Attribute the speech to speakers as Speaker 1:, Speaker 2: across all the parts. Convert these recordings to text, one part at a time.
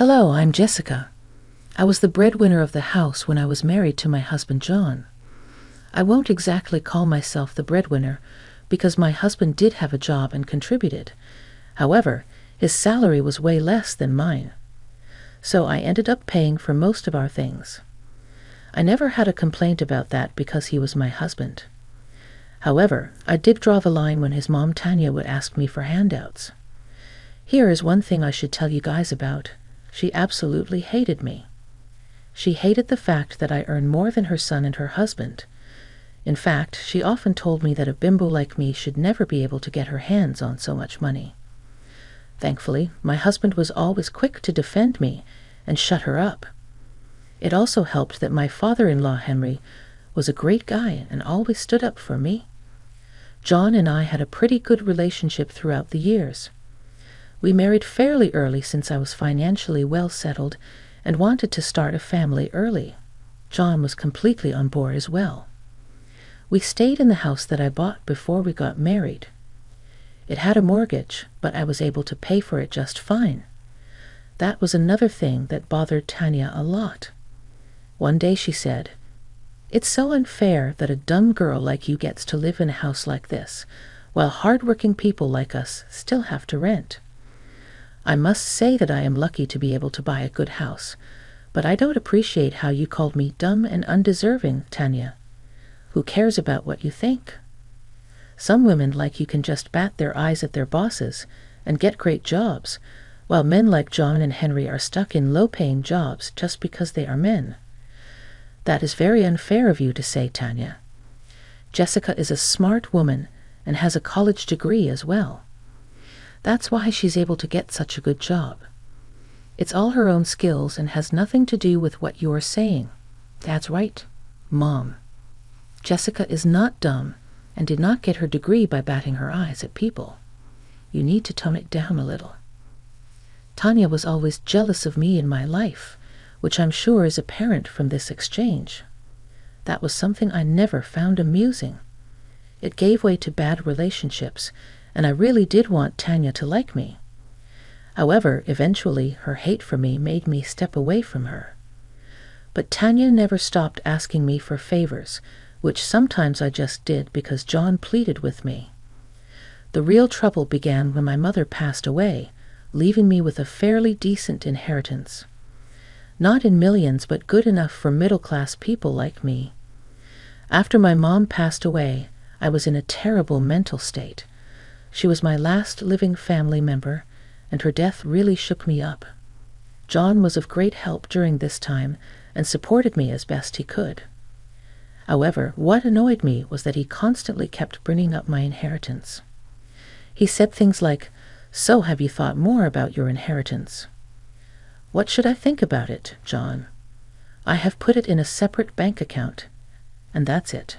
Speaker 1: Hello, I'm Jessica. I was the breadwinner of the house when I was married to my husband John. I won't exactly call myself the breadwinner because my husband did have a job and contributed. However, his salary was way less than mine. So I ended up paying for most of our things. I never had a complaint about that because he was my husband. However, I did draw the line when his mom Tanya would ask me for handouts. Here is one thing I should tell you guys about. She absolutely hated me. She hated the fact that I earned more than her son and her husband. In fact, she often told me that a bimbo like me should never be able to get her hands on so much money. Thankfully, my husband was always quick to defend me and shut her up. It also helped that my father-in-law, Henry, was a great guy and always stood up for me. John and I had a pretty good relationship throughout the years. We married fairly early since I was financially well settled and wanted to start a family early. John was completely on board as well. We stayed in the house that I bought before we got married. It had a mortgage, but I was able to pay for it just fine. That was another thing that bothered Tanya a lot. One day she said, "It's so unfair that a dumb girl like you gets to live in a house like this, while hard-working people like us still have to rent. I must say that I am lucky to be able to buy a good house, but I don't appreciate how you called me dumb and undeserving, Tanya. Who cares about what you think? Some women like you can just bat their eyes at their bosses and get great jobs, while men like John and Henry are stuck in low-paying jobs just because they are men. That is very unfair of you to say, Tanya. Jessica is a smart woman and has a college degree as well. That's why she's able to get such a good job. It's all her own skills and has nothing to do with what you're saying. That's right, Mom. Jessica is not dumb and did not get her degree by batting her eyes at people. You need to tone it down a little. Tanya was always jealous of me in my life, which I'm sure is apparent from this exchange. That was something I never found amusing. It gave way to bad relationships, and I really did want Tanya to like me. However, eventually her hate for me made me step away from her. But Tanya never stopped asking me for favors, which sometimes I just did because John pleaded with me. The real trouble began when my mother passed away, leaving me with a fairly decent inheritance. Not in millions, but good enough for middle-class people like me. After my mom passed away, I was in a terrible mental state. She was my last living family member, and her death really shook me up. John was of great help during this time and supported me as best he could. However, what annoyed me was that he constantly kept bringing up my inheritance. He said things like, "So have you thought more about your inheritance?" What should I think about it, John? I have put it in a separate bank account, and that's it.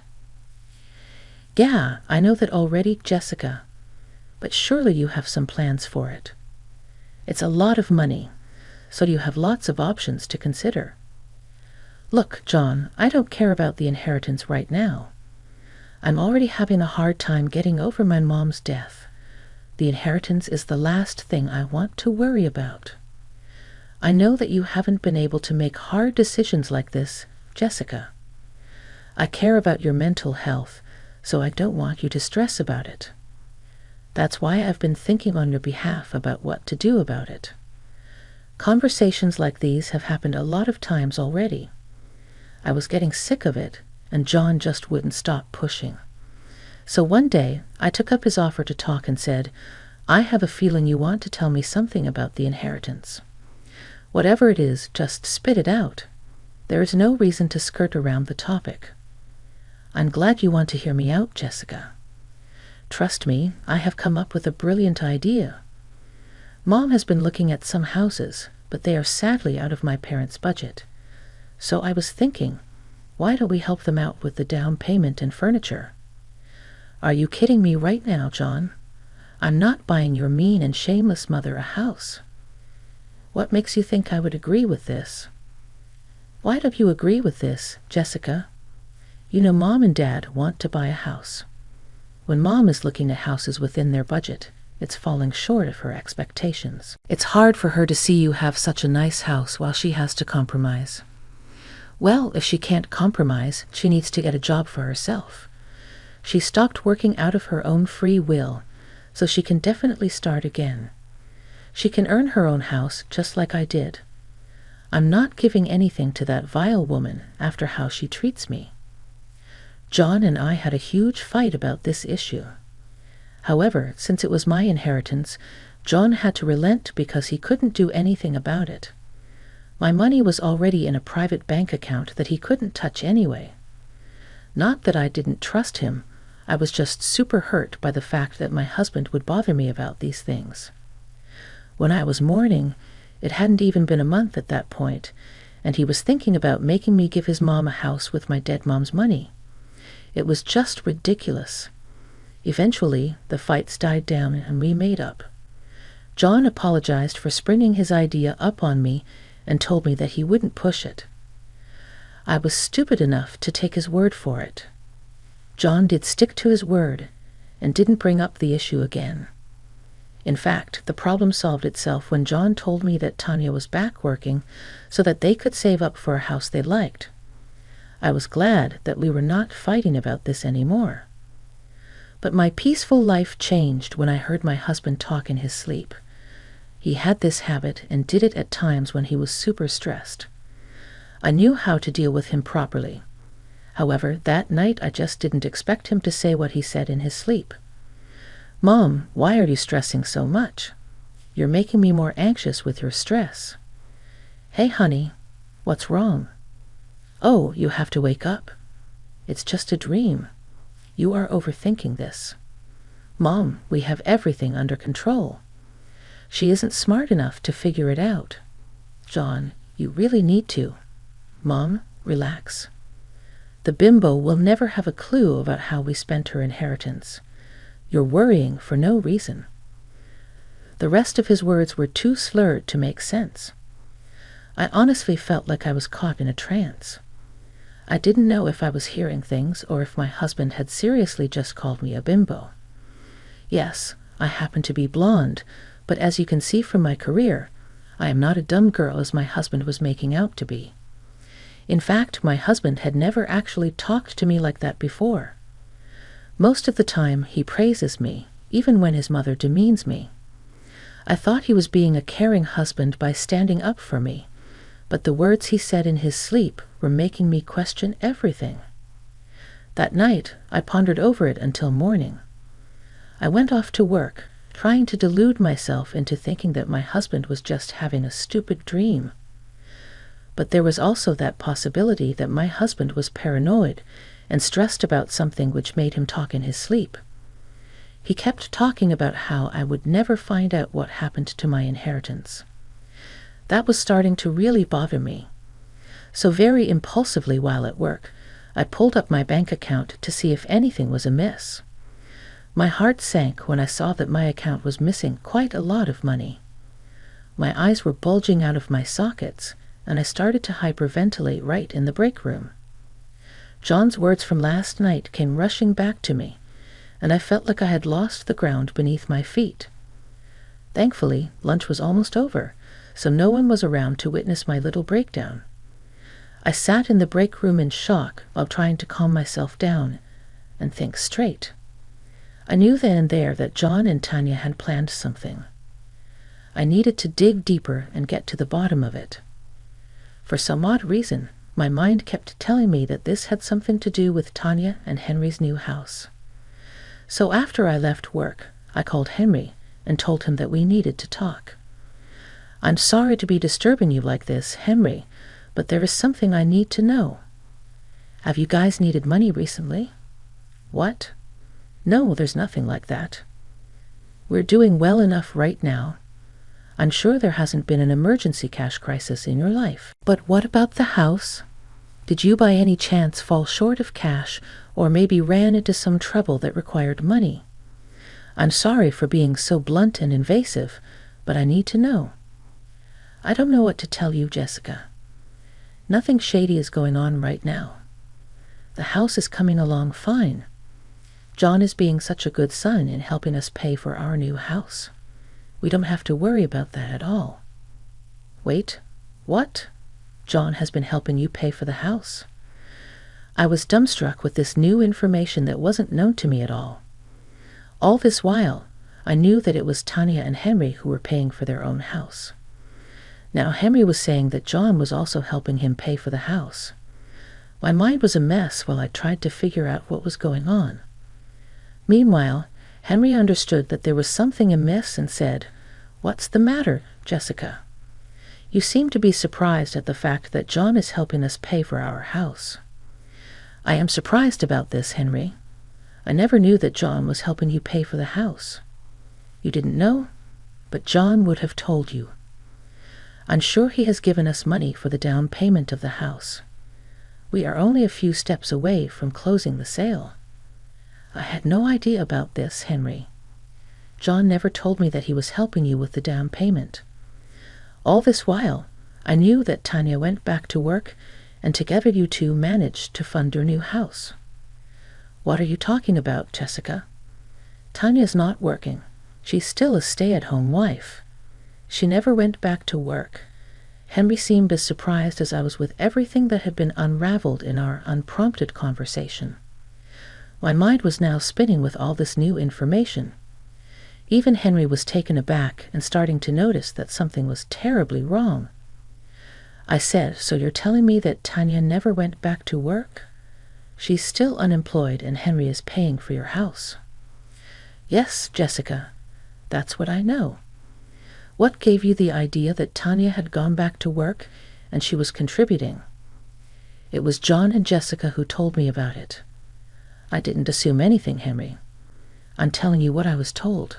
Speaker 1: Yeah, I know that already, Jessica. But surely you have some plans for it. It's a lot of money, so you have lots of options to consider. Look, John, I don't care about the inheritance right now. I'm already having a hard time getting over my mom's death. The inheritance is the last thing I want to worry about. I know that you haven't been able to make hard decisions like this, Jessica. I care about your mental health, so I don't want you to stress about it. That's why I've been thinking on your behalf about what to do about it. Conversations like these have happened a lot of times already. I was getting sick of it, and John just wouldn't stop pushing. So one day, I took up his offer to talk and said, "I have a feeling you want to tell me something about the inheritance. Whatever it is, just spit it out. There is no reason to skirt around the topic." I'm glad you want to hear me out, Jessica. Trust me, I have come up with a brilliant idea. Mom has been looking at some houses, but they are sadly out of my parents' budget. So I was thinking, why don't we help them out with the down payment and furniture? Are you kidding me right now, John? I'm not buying your mean and shameless mother a house. What makes you think I would agree with this? Why don't you agree with this, Jessica? You know Mom and Dad want to buy a house. When Mom is looking at houses within their budget, it's falling short of her expectations. It's hard for her to see you have such a nice house while she has to compromise. Well, if she can't compromise, she needs to get a job for herself. She stopped working out of her own free will, so she can definitely start again. She can earn her own house just like I did. I'm not giving anything to that vile woman after how she treats me. John and I had a huge fight about this issue. However, since it was my inheritance, John had to relent because he couldn't do anything about it. My money was already in a private bank account that he couldn't touch anyway. Not that I didn't trust him, I was just super hurt by the fact that my husband would bother me about these things. When I was mourning, it hadn't even been a month at that point, and he was thinking about making me give his mom a house with my dead mom's money. It was just ridiculous. Eventually, the fights died down and we made up. John apologized for springing his idea up on me and told me that he wouldn't push it. I was stupid enough to take his word for it. John did stick to his word and didn't bring up the issue again. In fact, the problem solved itself when John told me that Tanya was back working so that they could save up for a house they liked. I was glad that we were not fighting about this anymore. But my peaceful life changed when I heard my husband talk in his sleep. He had this habit and did it at times when he was super stressed. I knew how to deal with him properly. However, that night I just didn't expect him to say what he said in his sleep. "Mom, why are you stressing so much? You're making me more anxious with your stress." "Hey, honey, what's wrong?" "Oh, you have to wake up. It's just a dream. You are overthinking this." "Mom, we have everything under control." "She isn't smart enough to figure it out." "John, you really need to." "Mom, relax. The bimbo will never have a clue about how we spent her inheritance. You're worrying for no reason." The rest of his words were too slurred to make sense. I honestly felt like I was caught in a trance. I didn't know if I was hearing things or if my husband had seriously just called me a bimbo. Yes, I happen to be blonde, but as you can see from my career, I am not a dumb girl as my husband was making out to be. In fact, my husband had never actually talked to me like that before. Most of the time, he praises me, even when his mother demeans me. I thought he was being a caring husband by standing up for me, but the words he said in his sleep were making me question everything. That night, I pondered over it until morning. I went off to work, trying to delude myself into thinking that my husband was just having a stupid dream. But there was also that possibility that my husband was paranoid and stressed about something which made him talk in his sleep. He kept talking about how I would never find out what happened to my inheritance. That was starting to really bother me. So very impulsively while at work, I pulled up my bank account to see if anything was amiss. My heart sank when I saw that my account was missing quite a lot of money. My eyes were bulging out of my sockets, and I started to hyperventilate right in the break room. John's words from last night came rushing back to me, and I felt like I had lost the ground beneath my feet. Thankfully, lunch was almost over, so no one was around to witness my little breakdown. I sat in the break room in shock while trying to calm myself down and think straight. I knew then and there that John and Tanya had planned something. I needed to dig deeper and get to the bottom of it. For some odd reason, my mind kept telling me that this had something to do with Tanya and Henry's new house. So after I left work, I called Henry and told him that we needed to talk. "I'm sorry to be disturbing you like this, Henry, but there is something I need to know. Have you guys needed money recently?" "What? No, there's nothing like that. We're doing well enough right now. I'm sure there hasn't been an emergency cash crisis in your life. But what about the house? Did you by any chance fall short of cash or maybe ran into some trouble that required money? I'm sorry for being so blunt and invasive, but I need to know." "I don't know what to tell you, Jessica. Nothing shady is going on right now. The house is coming along fine. John is being such a good son in helping us pay for our new house. We don't have to worry about that at all." "Wait, what? John has been helping you pay for the house?" I was dumbstruck with this new information that wasn't known to me at all. All this while, I knew that it was Tanya and Henry who were paying for their own house. Now Henry was saying that John was also helping him pay for the house. My mind was a mess while I tried to figure out what was going on. Meanwhile, Henry understood that there was something amiss and said, "What's the matter, Jessica? You seem to be surprised at the fact that John is helping us pay for our house." "I am surprised about this, Henry. I never knew that John was helping you pay for the house." "You didn't know? But John would have told you. I'm sure he has given us money for the down payment of the house. We are only a few steps away from closing the sale." "I had no idea about this, Henry. John never told me that he was helping you with the down payment. All this while, I knew that Tanya went back to work, and together you two managed to fund your new house." "What are you talking about, Jessica? Tanya's not working. She's still a stay-at-home wife. She never went back to work." Henry seemed as surprised as I was with everything that had been unraveled in our unprompted conversation. My mind was now spinning with all this new information. Even Henry was taken aback and starting to notice that something was terribly wrong. I said, "So you're telling me that Tanya never went back to work? She's still unemployed and Henry is paying for your house." "Yes, Jessica, that's what I know. What gave you the idea that Tanya had gone back to work and she was contributing?" "It was John and Jessica who told me about it. I didn't assume anything, Henry. I'm telling you what I was told.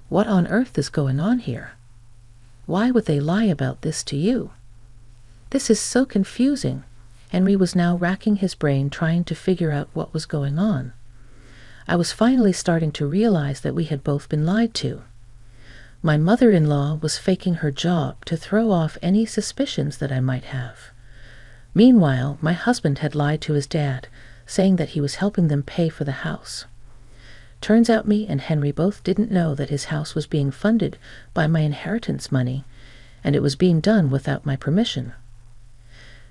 Speaker 1: What on earth is going on here? Why would they lie about this to you? This is so confusing." Henry was now racking his brain trying to figure out what was going on. I was finally starting to realize that we had both been lied to. My mother-in-law was faking her job to throw off any suspicions that I might have. Meanwhile, my husband had lied to his dad, saying that he was helping them pay for the house. Turns out me and Henry both didn't know that his house was being funded by my inheritance money, and it was being done without my permission.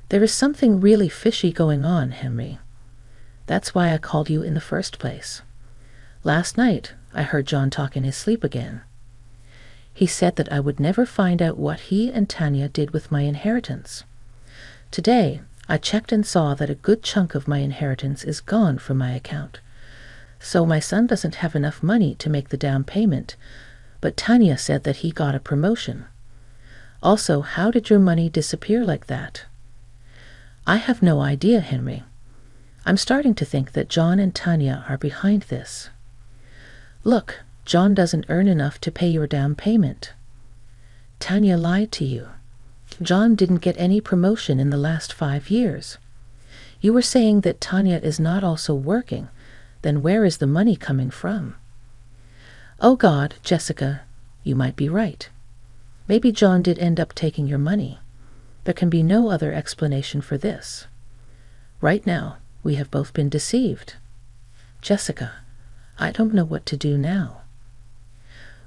Speaker 1: There is something really fishy going on, Henry. That's why I called you in the first place. Last night, I heard John talk in his sleep again. He said that I would never find out what he and Tanya did with my inheritance. Today, I checked and saw that a good chunk of my inheritance is gone from my account. So my son doesn't have enough money to make the down payment, but Tanya said that he got a promotion. Also, how did your money disappear like that? I have no idea, Henry. I'm starting to think that John and Tanya are behind this. Look, John doesn't earn enough to pay your down payment. Tanya lied to you. John didn't get any promotion in the last 5 years. You were saying that Tanya is not also working. Then where is the money coming from? Oh God, Jessica, you might be right. Maybe John did end up taking your money. There can be no other explanation for this. Right now, we have both been deceived. Jessica, I don't know what to do now.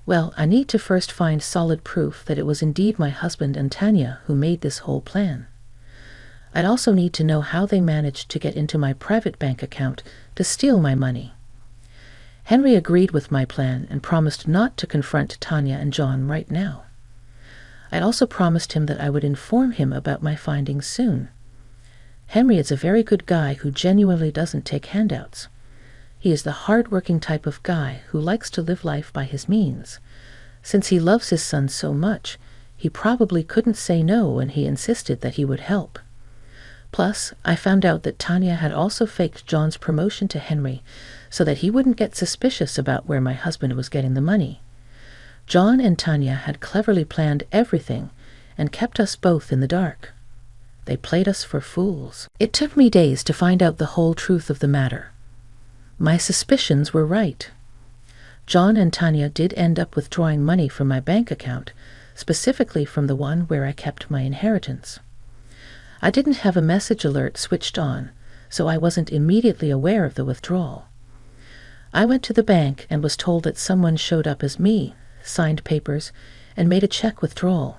Speaker 1: Well, I need to first find solid proof that it was indeed my husband and Tanya who made this whole plan. I'd also need to know how they managed to get into my private bank account to steal my money. Henry agreed with my plan and promised not to confront Tanya and John right now. I'd also promised him that I would inform him about my findings soon. Henry is a very good guy who genuinely doesn't take handouts. He is the hard-working type of guy who likes to live life by his means. Since he loves his son so much, he probably couldn't say no when he insisted that he would help. Plus, I found out that Tanya had also faked John's promotion to Henry so that he wouldn't get suspicious about where my husband was getting the money. John and Tanya had cleverly planned everything and kept us both in the dark. They played us for fools. It took me days to find out the whole truth of the matter. My suspicions were right. John and Tanya did end up withdrawing money from my bank account, specifically from the one where I kept my inheritance. I didn't have a message alert switched on, so I wasn't immediately aware of the withdrawal. I went to the bank and was told that someone showed up as me, signed papers, and made a check withdrawal.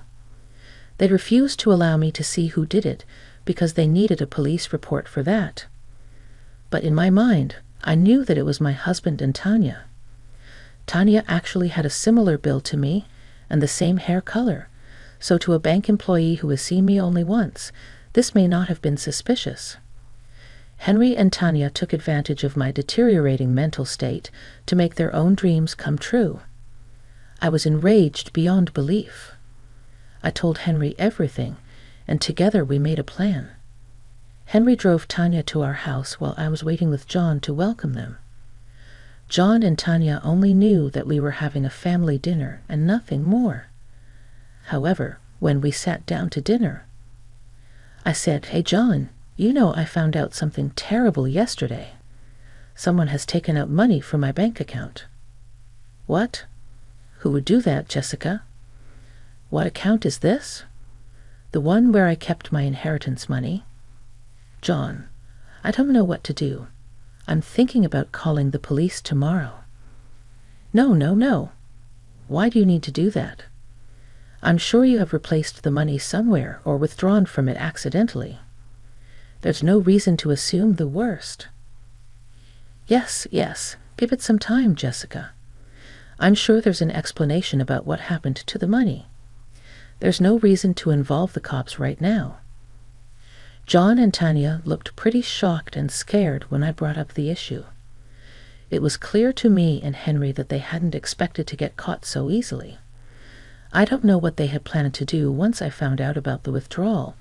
Speaker 1: They refused to allow me to see who did it because they needed a police report for that. But in my mind, I knew that it was my husband and Tanya. Tanya actually had a similar build to me and the same hair color, so to a bank employee who has seen me only once, this may not have been suspicious. Henry and Tanya took advantage of my deteriorating mental state to make their own dreams come true. I was enraged beyond belief. I told Henry everything, and together we made a plan. Henry drove Tanya to our house while I was waiting with John to welcome them. John and Tanya only knew that we were having a family dinner and nothing more. However, when we sat down to dinner, I said, "Hey John, you know I found out something terrible yesterday. Someone has taken out money from my bank account." "What? Who would do that, Jessica? What account is this?" "The one where I kept my inheritance money." "John, I don't know what to do. I'm thinking about calling the police tomorrow." No. Why do you need to do that? I'm sure you have replaced the money somewhere or withdrawn from it accidentally. There's no reason to assume the worst." Yes, give it some time, Jessica. I'm sure there's an explanation about what happened to the money. There's no reason to involve the cops right now. John and Tanya looked pretty shocked and scared when I brought up the issue. It was clear to me and Henry that they hadn't expected to get caught so easily. I don't know what they had planned to do once I found out about the withdrawal,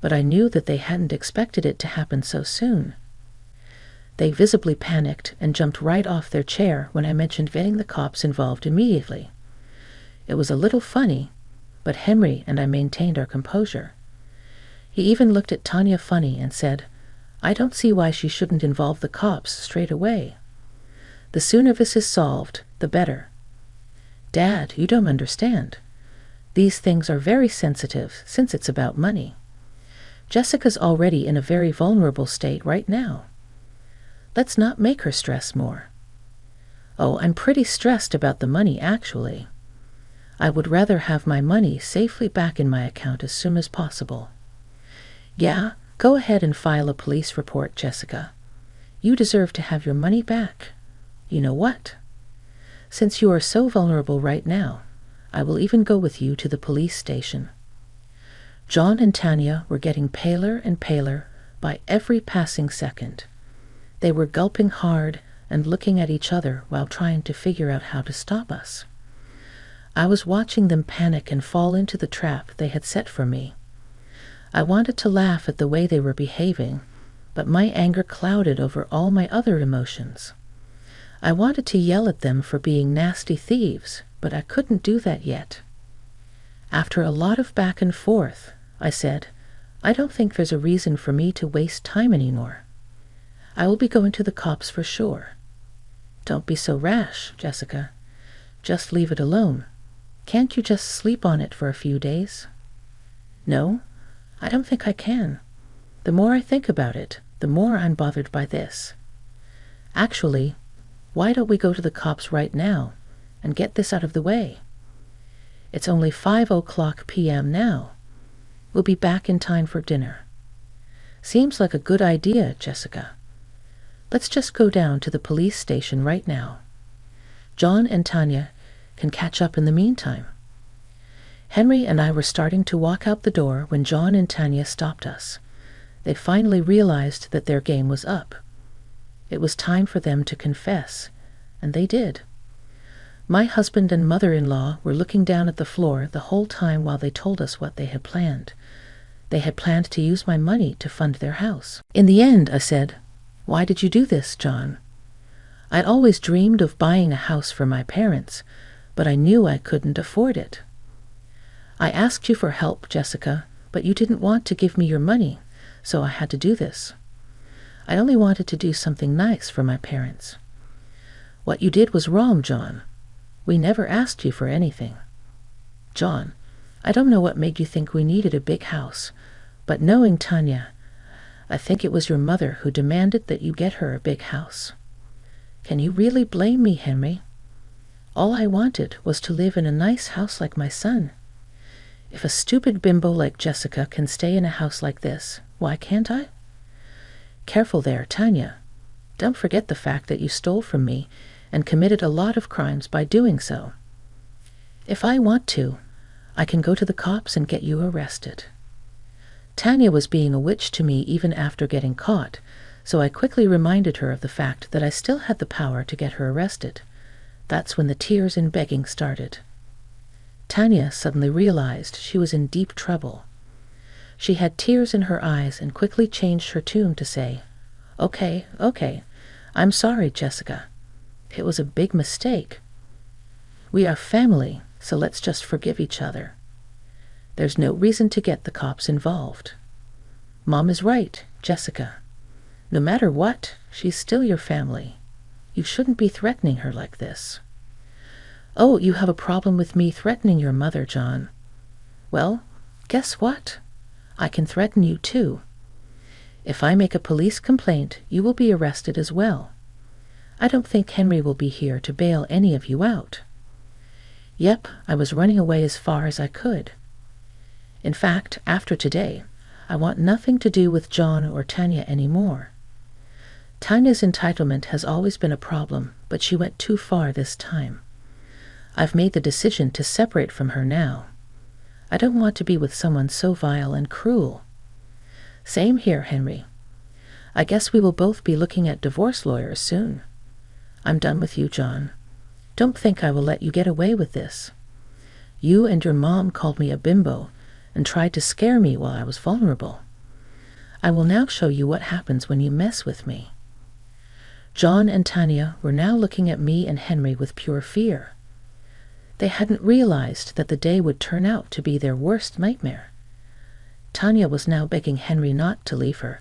Speaker 1: but I knew that they hadn't expected it to happen so soon. They visibly panicked and jumped right off their chair when I mentioned getting the cops involved immediately. It was a little funny, but Henry and I maintained our composure. He even looked at Tanya funny and said, "I don't see why she shouldn't involve the cops straight away. The sooner this is solved, the better." "Dad, you don't understand. These things are very sensitive since it's about money. Jessica's already in a very vulnerable state right now. Let's not make her stress more." "Oh, I'm pretty stressed about the money, actually. I would rather have my money safely back in my account as soon as possible." "Yeah, go ahead and file a police report, Jessica. You deserve to have your money back. You know what? Since you are so vulnerable right now, I will even go with you to the police station." John and Tanya were getting paler and paler by every passing second. They were gulping hard and looking at each other while trying to figure out how to stop us. I was watching them panic and fall into the trap they had set for me. I wanted to laugh at the way they were behaving, but my anger clouded over all my other emotions. I wanted to yell at them for being nasty thieves, but I couldn't do that yet. After a lot of back and forth, I said, "I don't think there's a reason for me to waste time anymore. I will be going to the cops for sure." "Don't be so rash, Jessica. Just leave it alone. Can't you just sleep on it for a few days?" "No, I don't think I can. The more I think about it, the more I'm bothered by this. Actually, why don't we go to the cops right now and get this out of the way? It's only 5:00 p.m. now. We'll be back in time for dinner." "Seems like a good idea, Jessica. Let's just go down to the police station right now. John and Tanya can catch up in the meantime." Henry and I were starting to walk out the door when John and Tanya stopped us. They finally realized that their game was up. It was time for them to confess, and they did. My husband and mother-in-law were looking down at the floor the whole time while they told us what they had planned. They had planned to use my money to fund their house. In the end, I said, "Why did you do this, John?" "I'd always dreamed of buying a house for my parents, but I knew I couldn't afford it." "I asked you for help, Jessica, but you didn't want to give me your money, so I had to do this. I only wanted to do something nice for my parents." "What you did was wrong, John. We never asked you for anything." "John, I don't know what made you think we needed a big house, but knowing Tanya, I think it was your mother who demanded that you get her a big house." Can you really blame me, Henry? All I wanted was to live in a nice house like my son. If a stupid bimbo like Jessica can stay in a house like this, why can't I? Careful there, Tanya. Don't forget the fact that you stole from me and committed a lot of crimes by doing so. If I want to, I can go to the cops and get you arrested. Tanya was being a witch to me even after getting caught, so I quickly reminded her of the fact that I still had the power to get her arrested. That's when the tears and begging started. Tanya suddenly realized she was in deep trouble. She had tears in her eyes and quickly changed her tune to say, Okay, I'm sorry, Jessica. It was a big mistake. We are family, so let's just forgive each other. There's no reason to get the cops involved. Mom is right, Jessica. No matter what, she's still your family. You shouldn't be threatening her like this. Oh, you have a problem with me threatening your mother, John. Well, guess what? I can threaten you too. If I make a police complaint, you will be arrested as well. I don't think Henry will be here to bail any of you out. Yep, I was running away as far as I could. In fact, after today, I want nothing to do with John or Tanya anymore. Tanya's entitlement has always been a problem, but she went too far this time. I've made the decision to separate from her now. I don't want to be with someone so vile and cruel. Same here, Henry. I guess we will both be looking at divorce lawyers soon. I'm done with you, John. Don't think I will let you get away with this. You and your mom called me a bimbo and tried to scare me while I was vulnerable. I will now show you what happens when you mess with me. John and Tanya were now looking at me and Henry with pure fear. They hadn't realized that the day would turn out to be their worst nightmare. Tanya was now begging Henry not to leave her,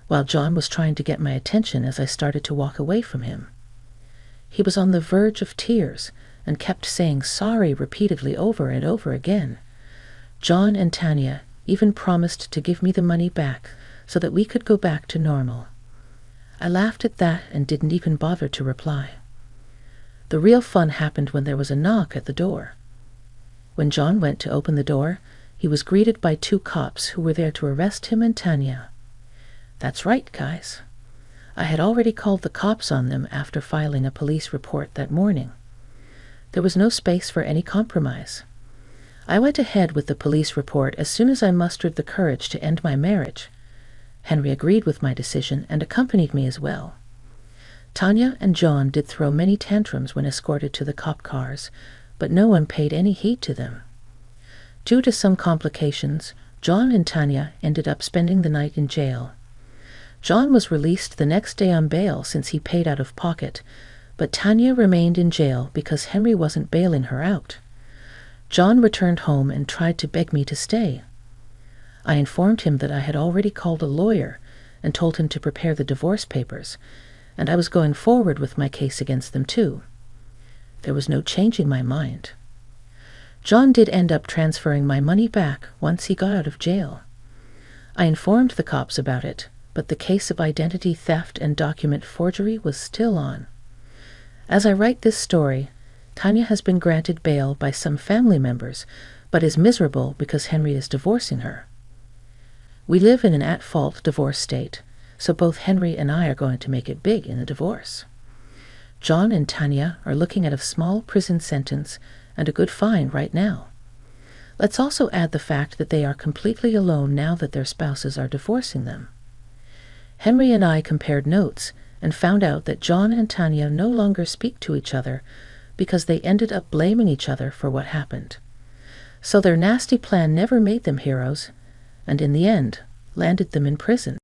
Speaker 1: while John was trying to get my attention as I started to walk away from him. He was on the verge of tears and kept saying sorry repeatedly over and over again. John and Tanya even promised to give me the money back so that we could go back to normal. I laughed at that and didn't even bother to reply. The real fun happened when there was a knock at the door. When John went to open the door, he was greeted by 2 cops who were there to arrest him and Tanya. That's right, guys. I had already called the cops on them after filing a police report that morning. There was no space for any compromise. I went ahead with the police report as soon as I mustered the courage to end my marriage. Henry agreed with my decision and accompanied me as well. Tanya and John did throw many tantrums when escorted to the cop cars, but no one paid any heed to them. Due to some complications, John and Tanya ended up spending the night in jail. John was released the next day on bail since he paid out of pocket, but Tanya remained in jail because Henry wasn't bailing her out. John returned home and tried to beg me to stay. I informed him that I had already called a lawyer and told him to prepare the divorce papers, and I was going forward with my case against them too. There was no changing my mind. John did end up transferring my money back once he got out of jail. I informed the cops about it, but the case of identity theft and document forgery was still on. As I write this story, Tanya has been granted bail by some family members, but is miserable because Henry is divorcing her. We live in an at-fault divorce state, so both Henry and I are going to make it big in the divorce. John and Tanya are looking at a small prison sentence and a good fine right now. Let's also add the fact that they are completely alone now that their spouses are divorcing them. Henry and I compared notes and found out that John and Tanya no longer speak to each other because they ended up blaming each other for what happened. So their nasty plan never made them heroes, and in the end landed them in prison.